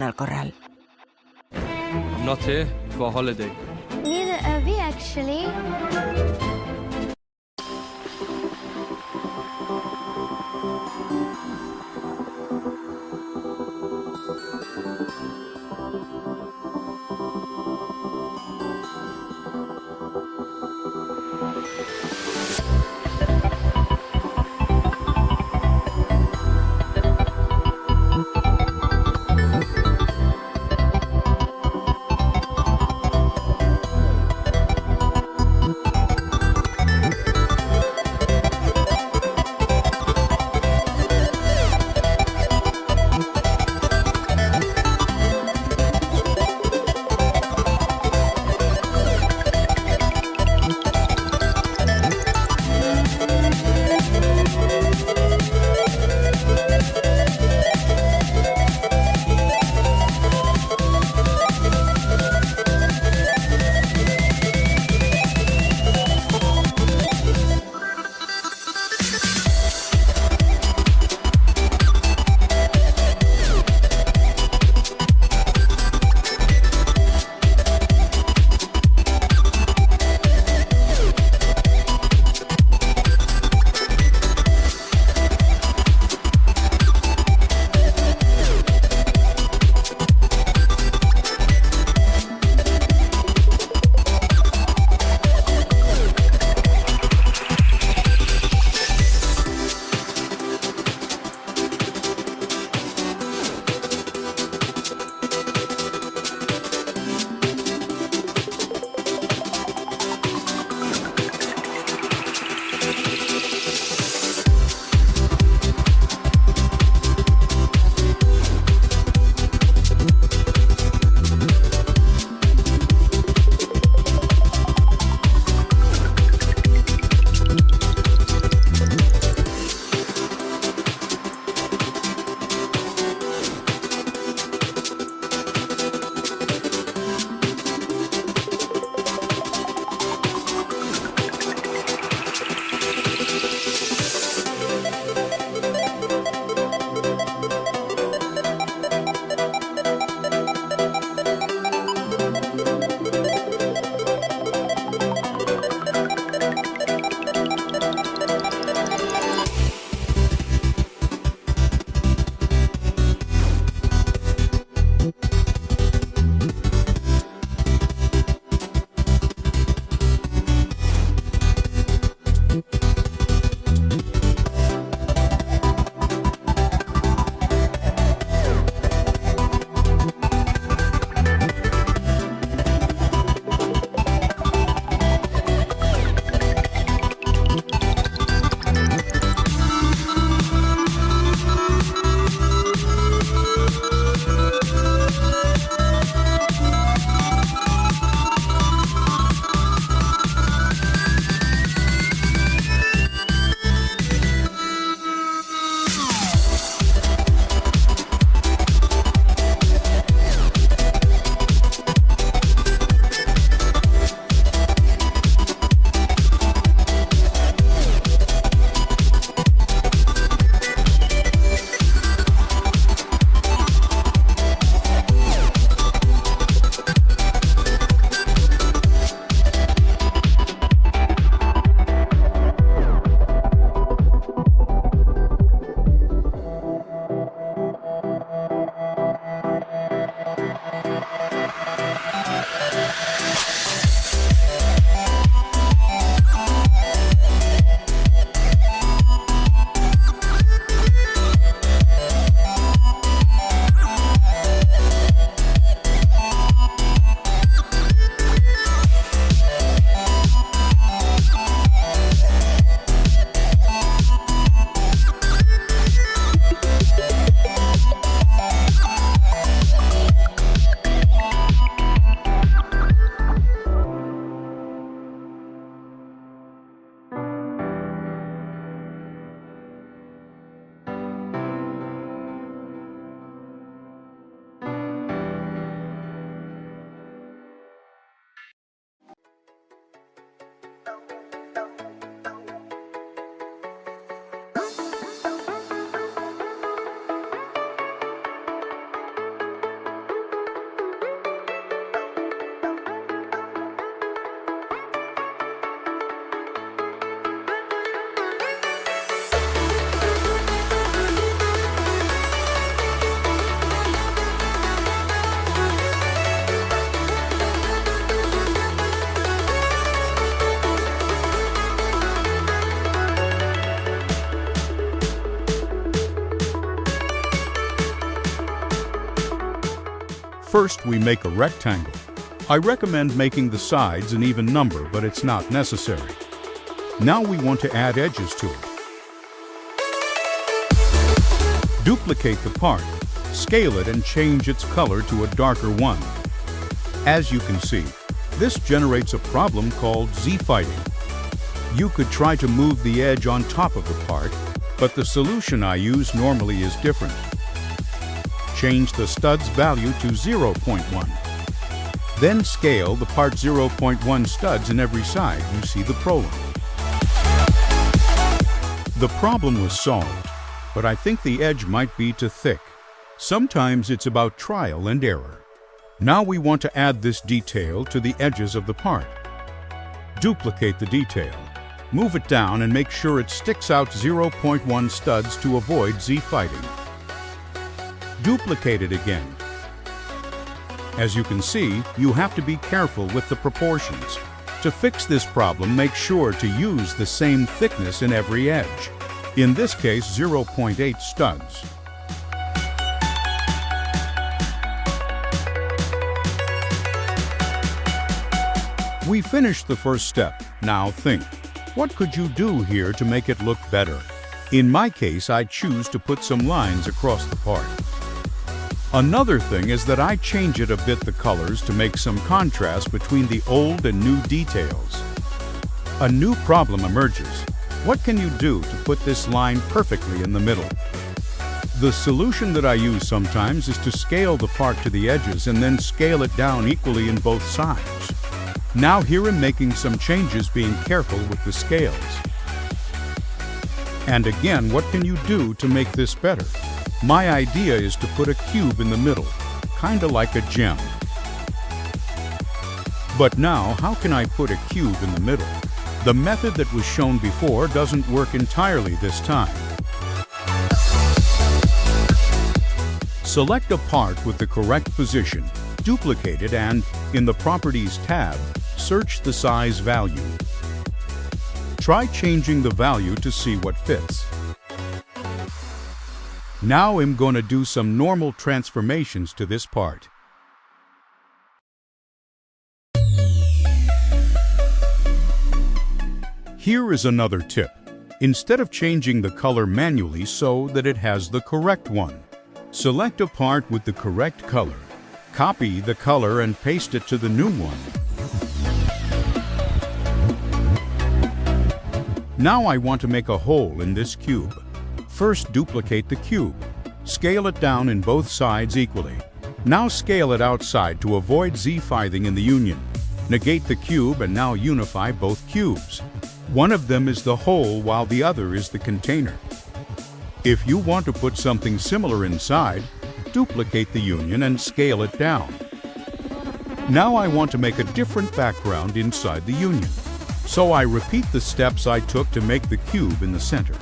al corral. I'm not here for a holiday. Neither are we, actually. First, we make a rectangle. I recommend making the sides an even number, but it's not necessary. Now we want to add edges to it. Duplicate the part, scale it and change its color to a darker one. As you can see, this generates a problem called Z-fighting. You could try to move the edge on top of the part, but the solution I use normally is different. Change the stud's value to 0.1. Then scale the part 0.1 studs in every side. You see the prolong. The problem was solved, but I think the edge might be too thick. Sometimes it's about trial and error. Now we want to add this detail to the edges of the part. Duplicate the detail. Move it down and make sure it sticks out 0.1 studs to avoid Z-fighting. Duplicate it again. As you can see, you have to be careful with the proportions. To fix this problem, make sure to use the same thickness in every edge. In this case, 0.8 studs. We finished the first step. Now think, what could you do here to make it look better? In my case, I choose to put some lines across the part. Another thing is that I change it a bit the colors to make some contrast between the old and new details. A new problem emerges. What can you do to put this line perfectly in the middle? The solution that I use sometimes is to scale the part to the edges and then scale it down equally in both sides. Now here I'm making some changes, being careful with the scales. And again, what can you do to make this better? My idea is to put a cube in the middle, kinda like a gem. But now, how can I put a cube in the middle? The method that was shown before doesn't work entirely this time. Select a part with the correct position, duplicate it, and, in the Properties tab, search the size value. Try changing the value to see what fits. Now I'm going to do some normal transformations to this part. Here is another tip. Instead of changing the color manually so that it has the correct one, select a part with the correct color. Copy the color and paste it to the new one. Now I want to make a hole in this cube. First, duplicate the cube. Scale it down in both sides equally. Now scale it outside to avoid Z-fighting in the union. Negate the cube and now unify both cubes. One of them is the hole while the other is the container. If you want to put something similar inside, duplicate the union and scale it down. Now I want to make a different background inside the union. So I repeat the steps I took to make the cube in the center.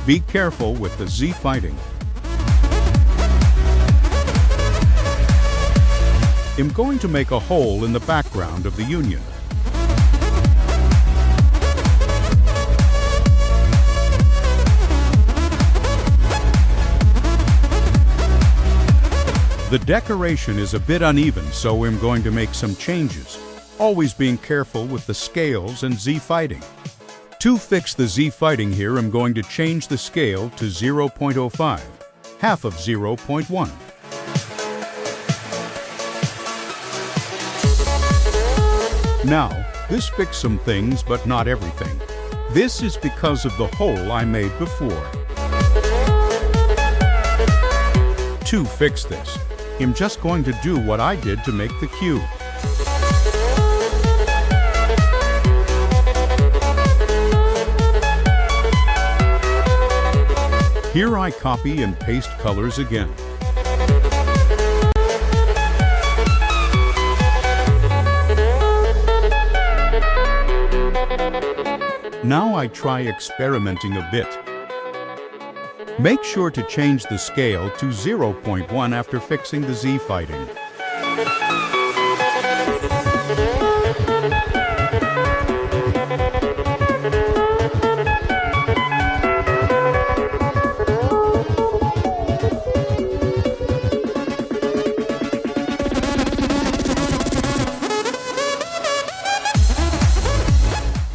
Be careful with the Z-fighting. I'm going to make a hole in the background of the union. The decoration is a bit uneven, so I'm going to make some changes, always being careful with the scales and Z-fighting. To fix the Z-fighting here, I'm going to change the scale to 0.05, half of 0.1. Now, this fixed some things, but not everything. This is because of the hole I made before. To fix this, I'm just going to do what I did to make the cube. Here I copy and paste colors again. Now I try experimenting a bit. Make sure to change the scale to 0.1 after fixing the Z-fighting.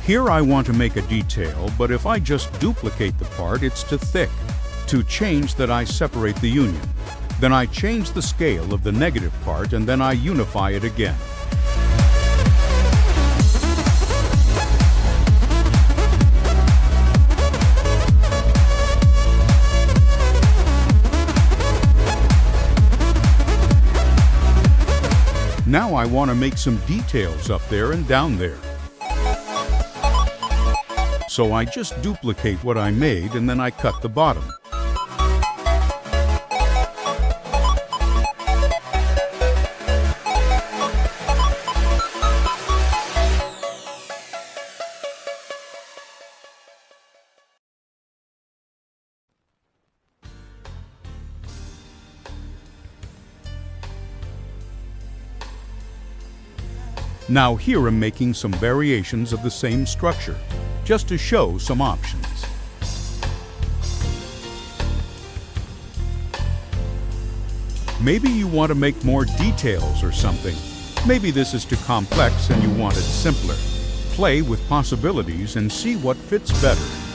Here I want to make a detail, but if I just duplicate the part, it's too thick. To change that, I separate the union. Then I change the scale of the negative part, and then I unify it again. Now I want to make some details up there and down there. So I just duplicate what I made, and then I cut the bottom. Now here I'm making some variations of the same structure, just to show some options. Maybe you want to make more details or something. Maybe this is too complex and you want it simpler. Play with possibilities and see what fits better.